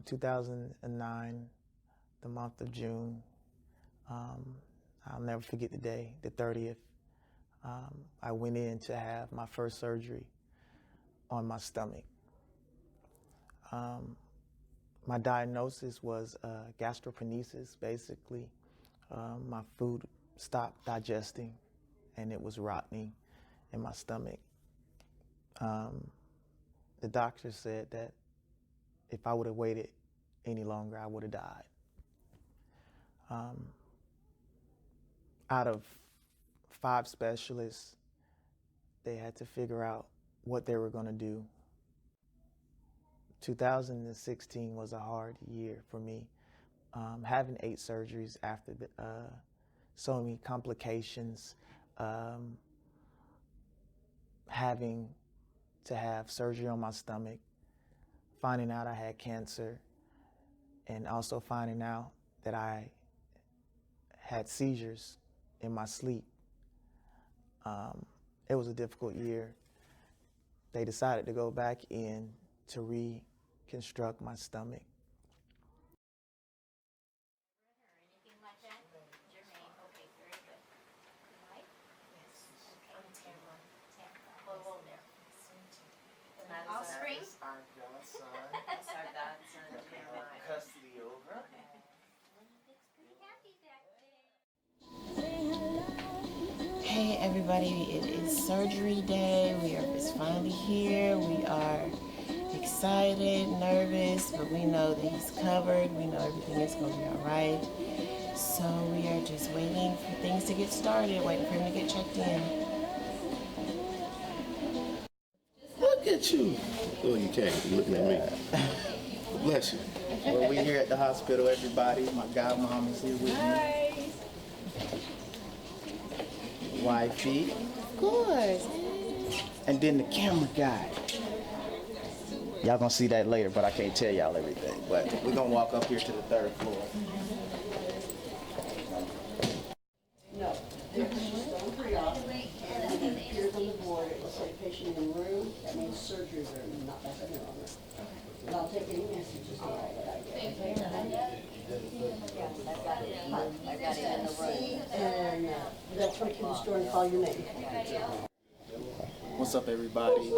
2009, the month of June. I'll never forget the day, the 30th. I went in to have my first surgery on my stomach. My diagnosis was gastroparesis, basically. My food stopped digesting and it was rotting in my stomach. The doctor said that if I would have waited any longer, I would have died. Out of 5 specialists, they had to figure out what they were going to do. 2016 was a hard year for me. Having 8 surgeries after so many complications, having to have surgery on my stomach, finding out I had cancer, and also finding out that I had seizures in my sleep. It was a difficult year. They decided to go back in to reconstruct my stomach. Anything like that? Jermane, okay, very good. Right? Yes. Okay. I'm Tamara. Hold there. Offspring? Our godson. That's our godson, Jermane. Custody over. Okay. Looks pretty happy back there. Hey everybody, it is surgery day. We are just finally here. We are excited, nervous, but we know that he's covered. We know everything is going to be all right. So we are just waiting for things to get started, waiting for him to get checked in. Look at you. Oh, you can't. You're looking at me. Bless you. Well, we're here at the hospital, everybody. My godmom is here with me. Hi. Wifey. Of course. And then the camera guy. Y'all gonna see that later, but I can't tell y'all everything. But we're gonna walk up here to the 3rd floor. No, this is just on pre-op. And when it appears on the board, it will say patient in room. That means surgery room, not back in the room. And I'll take any messages and all that I get. I got it in the room. And they'll come to the store and call your name. What's up, everybody?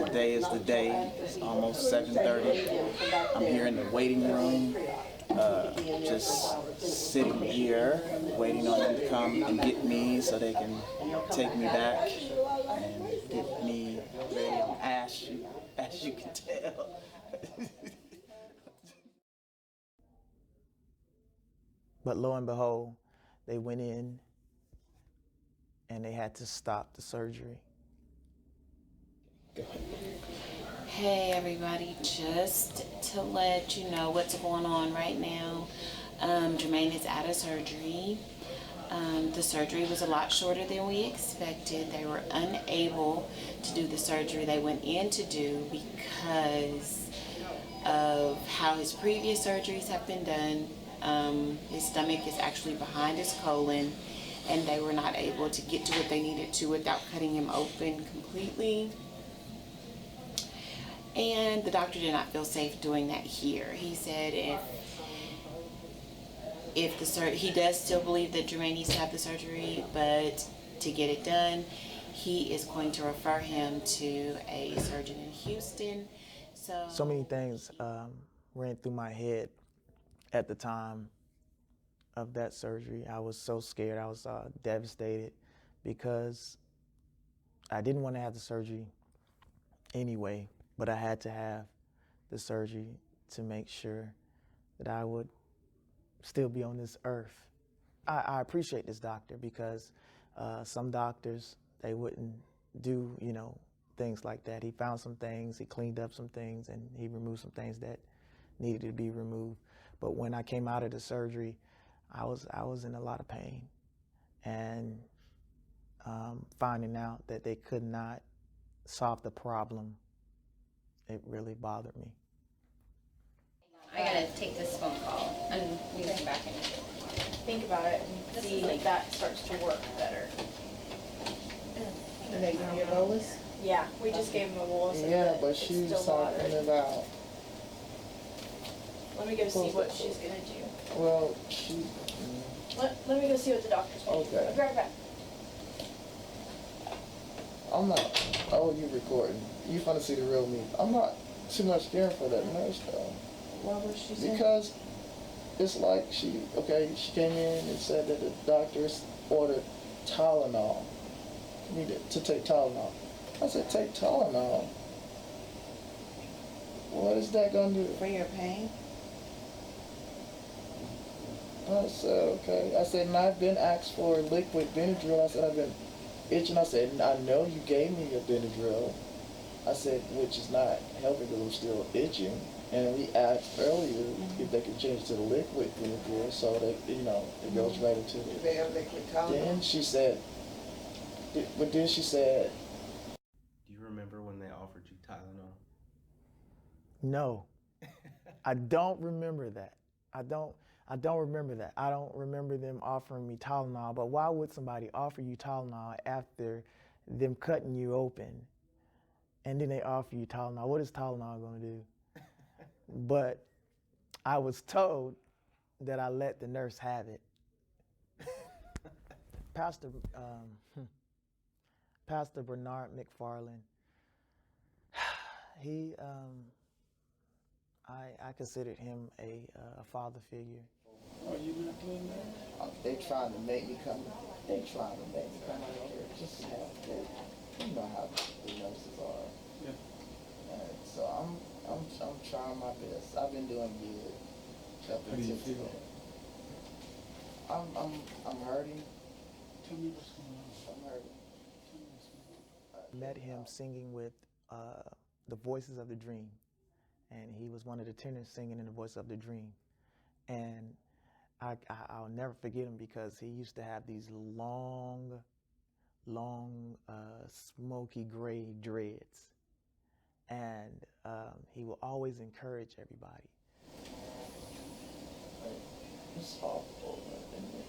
Today is the day. It's almost 7:30. I'm here in the waiting room, just sitting here, waiting on them to come and get me so they can take me back and get me ready on ash, as you can tell. But lo and behold, they went in and they had to stop the surgery. Hey everybody, just to let you know what's going on right now. Jermane is out of surgery. The surgery was a lot shorter than we expected. They were unable to do the surgery they went in to do because of how his previous surgeries have been done. His stomach is actually behind his colon, and they were not able to get to what they needed to without cutting him open completely. And the doctor did not feel safe doing that here. He said he does still believe that Jermane needs to have the surgery, but to get it done, he is going to refer him to a surgeon in Houston. So many things ran through my head at the time of that surgery. I was so scared. I was devastated because I didn't want to have the surgery anyway, but I had to have the surgery to make sure that I would still be on this earth. I appreciate this doctor because some doctors, they wouldn't do, things like that. He found some things, he cleaned up some things, and he removed some things that needed to be removed. But when I came out of the surgery, I was in a lot of pain. And finding out that they could not solve the problem, it really bothered me. I gotta take this phone call and we can come back in. Think about it and see if that starts to work better. And they give you a bolus? Yeah, we just gave him a bolus. Yeah, but she was talking about Let me go see what she's gonna do. Well, she. Let me go see what the doctor's gonna do. Okay. I'll be right back. I'm not. Oh, you recording? You finna see the real me. I'm not too much caring for that nurse though. What was she saying? Because it's like she came in and said that the doctors ordered Tylenol. Needed to take Tylenol. I said, take Tylenol. What is that gonna do? For your pain? I said, okay. I said, and I've been asked for liquid Benadryl. I said, I've been itching. I said, I know you gave me a Benadryl. I said, which is not helping because I'm still itching. And we asked earlier if they could change to the liquid Benadryl so that, it goes right into it. They have liquid Tylenol. Then she said, but then she said, Do you remember when they offered you Tylenol? No, I don't remember that. I don't remember that. I don't remember them offering me Tylenol. But why would somebody offer you Tylenol after them cutting you open, and then they offer you Tylenol? What is Tylenol going to do? But I was told that I let the nurse have it. Pastor Bernard McFarland. He, I considered him a father figure. are you not doing that? They trying to make me come. They trying to make me come out here. Just have to, you know how the nurses are. Yeah. And so I'm trying my best. I've been doing good. How do you feel? I'm hurting. Tell me what's going on. I'm hurting. Met him singing with the Voices of the Dream, and he was one of the tenors singing in the Voice of the Dream. And I'll never forget him because he used to have these long, smoky gray dreads, and he will always encourage everybody. It's awful, isn't it?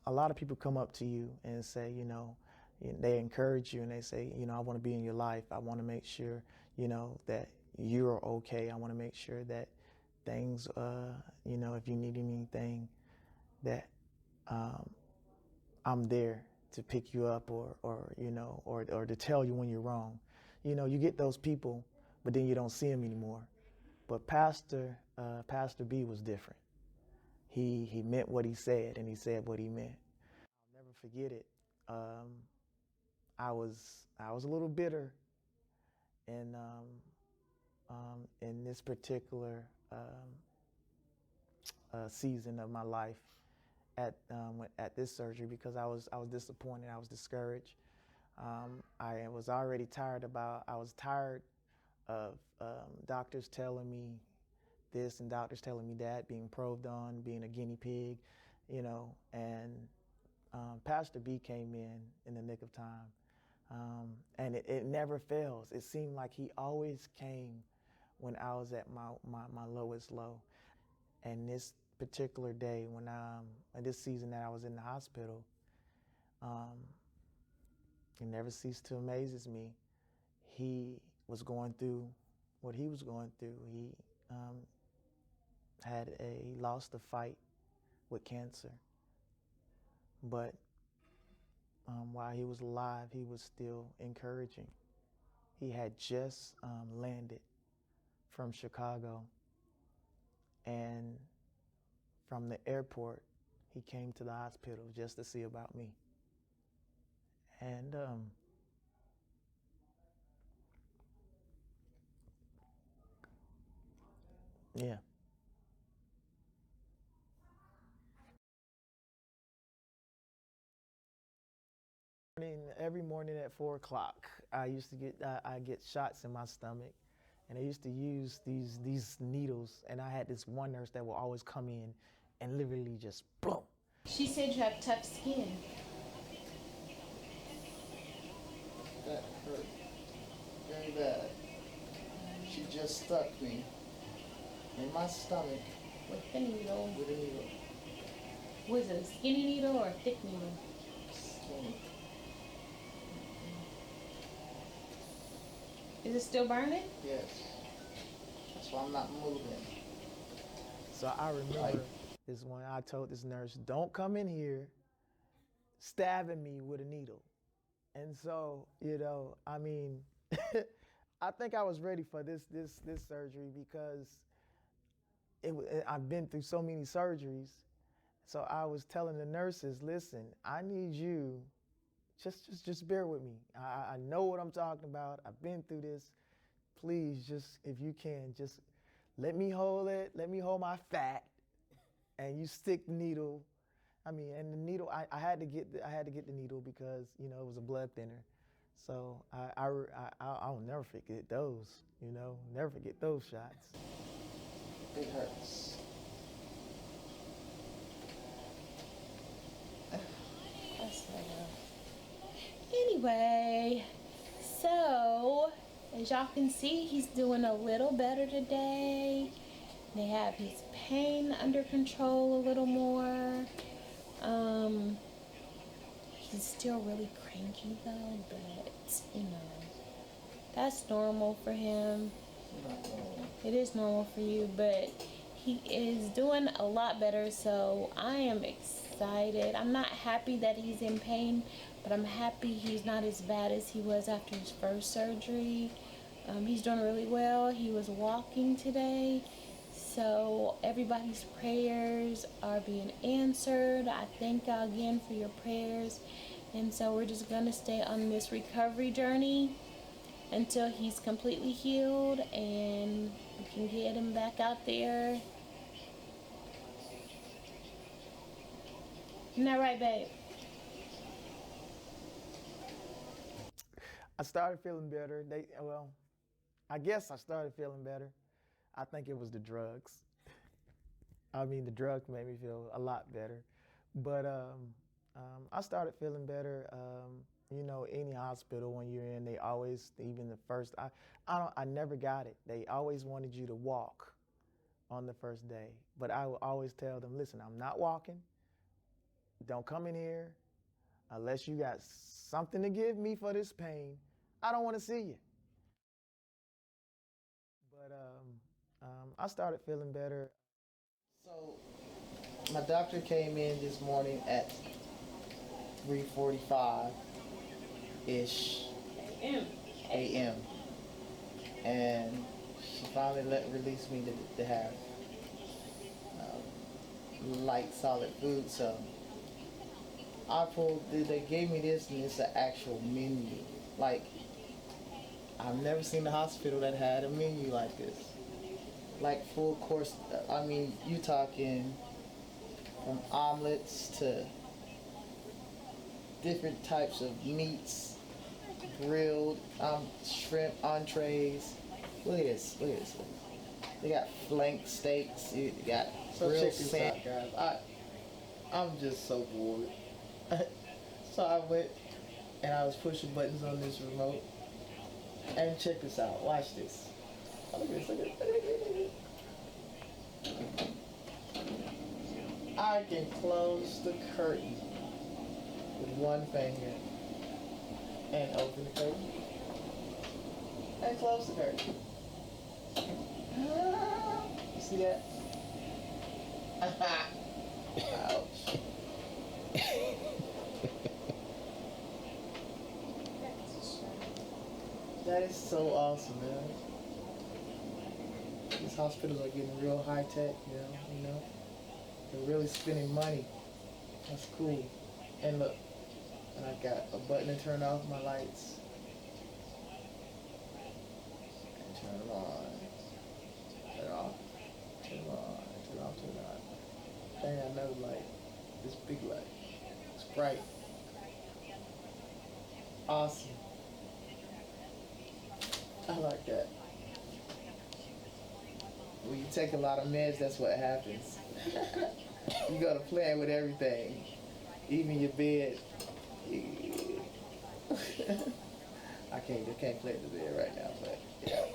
A lot of people come up to you and say, they encourage you and they say, I want to be in your life. I want to make sure, that you're okay. I want to make sure that things, if you need anything, that I'm there to pick you up or to tell you when you're wrong. You get those people, but then you don't see them anymore. But Pastor B was different. He meant what he said, and he said what he meant. I'll never forget it. I was a little bitter in this particular season of my life at this surgery because I was disappointed. I was discouraged. I was already tired. I was tired of doctors telling me this and doctors telling me that, being probed on, being a guinea pig, and Pastor B came in the nick of time, and it never fails. It seemed like he always came when I was at my lowest low. And this particular day, when this season that I was in the hospital, it never ceased to amaze me. He was going through what he was going through. He lost a fight with cancer, but while he was alive, he was still encouraging. He had just landed from Chicago, and from the airport, he came to the hospital just to see about me. And yeah. Every morning at 4 o'clock, I get shots in my stomach, and I used to use these needles, and I had this one nurse that would always come in and literally just boom. She said you have tough skin. That hurt very bad. She just stuck me in my stomach With the needle. with a needle. Was it a skinny needle or a thick needle? Skinny. Is it still burning? Yes. That's why I'm not moving. So I remember this one. I told this nurse, "Don't come in here stabbing me with a needle." And so, I mean, I think I was ready for this surgery because I've been through so many surgeries. So I was telling the nurses, "Listen, I need you. Just bear with me. I know what I'm talking about. I've been through this. Please, just if you can, just let me hold it. Let me hold my fat, and you stick the needle. I mean, and the needle. I had to get the needle because it was a blood thinner. So I'll never forget those. Never forget those shots. It hurts. That's right. Anyway, so as y'all can see, he's doing a little better today. They have his pain under control a little more. He's still really cranky though, but that's normal for him. It is normal for you, but he is doing a lot better, so I am excited. I'm not happy that he's in pain, but I'm happy he's not as bad as he was after his first surgery. He's doing really well. He was walking today, so everybody's prayers are being answered. I thank y'all again for your prayers, and so we're just gonna stay on this recovery journey until he's completely healed and we can get him back out there. Isn't that right, babe? I started feeling better. I guess I started feeling better. I think it was the drugs. I mean, the drugs made me feel a lot better. But I started feeling better. Any hospital when you're in, they always, even the first, I never got it. They always wanted you to walk on the first day. But I would always tell them, listen, I'm not walking. Don't come in here unless you got something to give me for this pain. I don't want to see you. But I started feeling better. So my doctor came in this morning at 3:45-ish a.m. and she finally released me to have light solid food. So they gave me this, and it's an actual menu. Like, I've never seen a hospital that had a menu like this. Like full course, I mean, you talking from omelets to different types of meats, grilled, shrimp entrees. Look at this. They got flank steaks, you got grilled check this sand. out, guys. I'm just so bored. So I went and I was pushing buttons on this remote. And check this out. Watch this. Oh, look at this. I can close the curtain with one finger and open the curtain and close the curtain. You see that? Ouch. That is so awesome, man. These hospitals are getting real high tech, you know. They're really spending money. That's cool. And look, and I got a button to turn off my lights. And turn them on. Turn it off. Turn it on. Turn it off. Turn it on. Dang, I know light. This big light. It's bright. Awesome. I like that. When you take a lot of meds, that's what happens. You gotta play with everything, even your bed. I can't play with the bed right now, but yeah.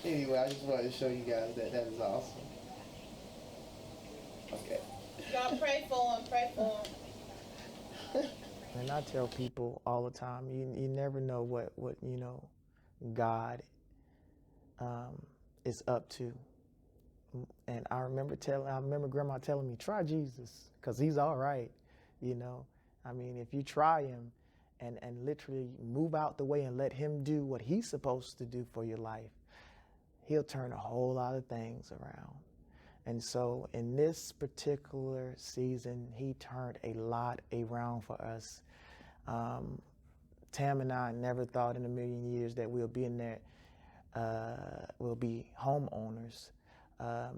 Anyway, I just wanted to show you guys that is awesome. Okay. Y'all pray for him, pray for him. And I tell people all the time, you never know what God is up to. And I remember Grandma telling me, try Jesus, because he's all right, I mean, if you try him and literally move out the way and let him do what he's supposed to do for your life, he'll turn a whole lot of things around. And so in this particular season, he turned a lot around for us. Tam and I never thought in a million years that we'll be homeowners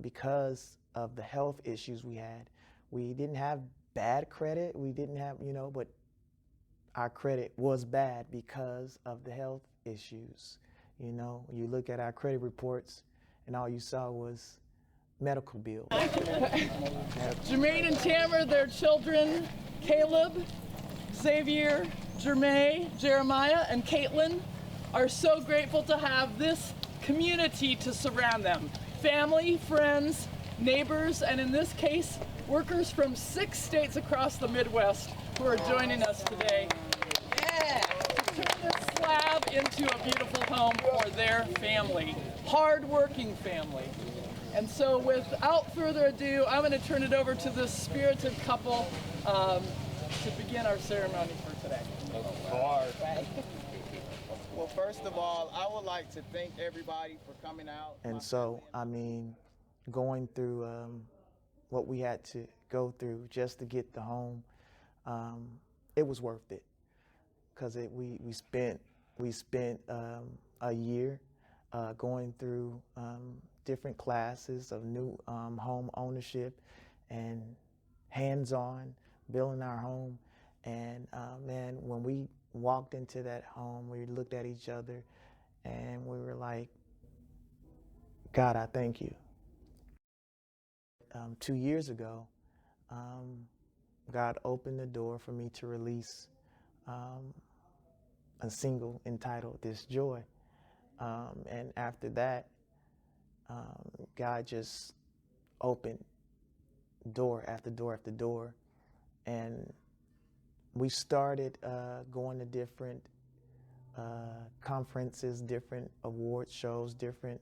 because of the health issues we had. We didn't have bad credit. We didn't have, but our credit was bad because of the health issues. You look at our credit reports and all you saw was medical bills. Jermaine and Tamara, their children, Caleb, Xavier, Jermane, Jeremiah, and Caitlin, are so grateful to have this community to surround them. Family, friends, neighbors, and in this case, workers from 6 states across the Midwest who are joining us today. To turn this slab into a beautiful home for their family, hard-working family. And so without further ado, I'm going to turn it over to this spirited couple to begin our ceremony for today. Well, first of all, I would like to thank everybody for coming out. And so, I mean, going through what we had to go through just to get the home, it was worth it, because we spent a year going through different classes of new home ownership and hands-on building our home. And man, when we walked into that home, we looked at each other and we were like, God, I thank you. 2 years ago, God opened the door for me to release a single entitled This Joy. And after that, God just opened door after door after door. And we started going to different conferences, different award shows, different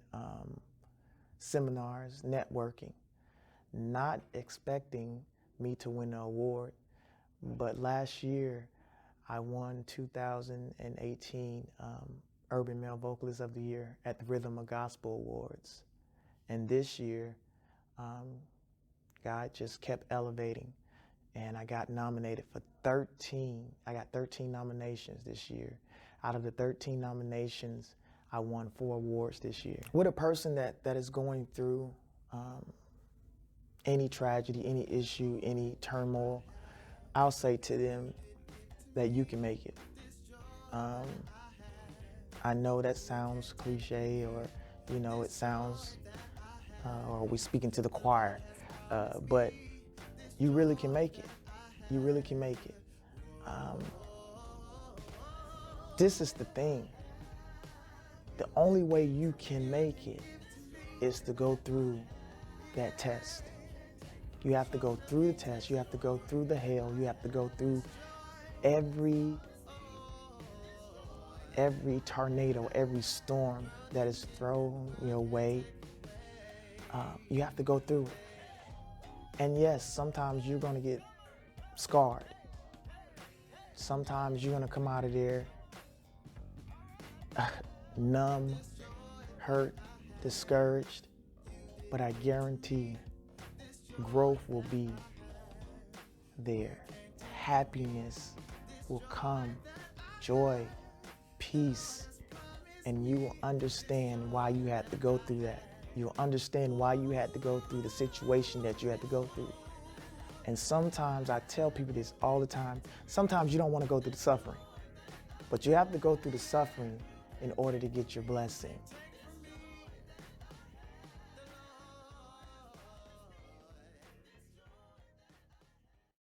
seminars, networking, not expecting me to win an award. But last year, I won 2018 Urban Male Vocalist of the Year at the Rhythm of Gospel Awards. And this year, God just kept elevating, and I got nominated for 13. I got 13 nominations this year. Out of the 13 nominations, I won 4 awards this year. With a person that is going through any tragedy, any issue, any turmoil, I'll say to them that you can make it. I know that sounds cliche, or it sounds, or we speaking to the choir, but you really can make it. You really can make it. This is the thing. The only way you can make it is to go through that test. You have to go through the test. You have to go through the hell. You have to go through every tornado, every storm that is thrown your way. You have to go through it. And yes, sometimes you're going to get scarred. Sometimes you're going to come out of there numb, hurt, discouraged. But I guarantee growth will be there. Happiness will come, joy, peace, and you will understand why you had to go through that. You'll understand why you had to go through the situation that you had to go through. And sometimes, I tell people this all the time, sometimes you don't want to go through the suffering, but you have to go through the suffering in order to get your blessing.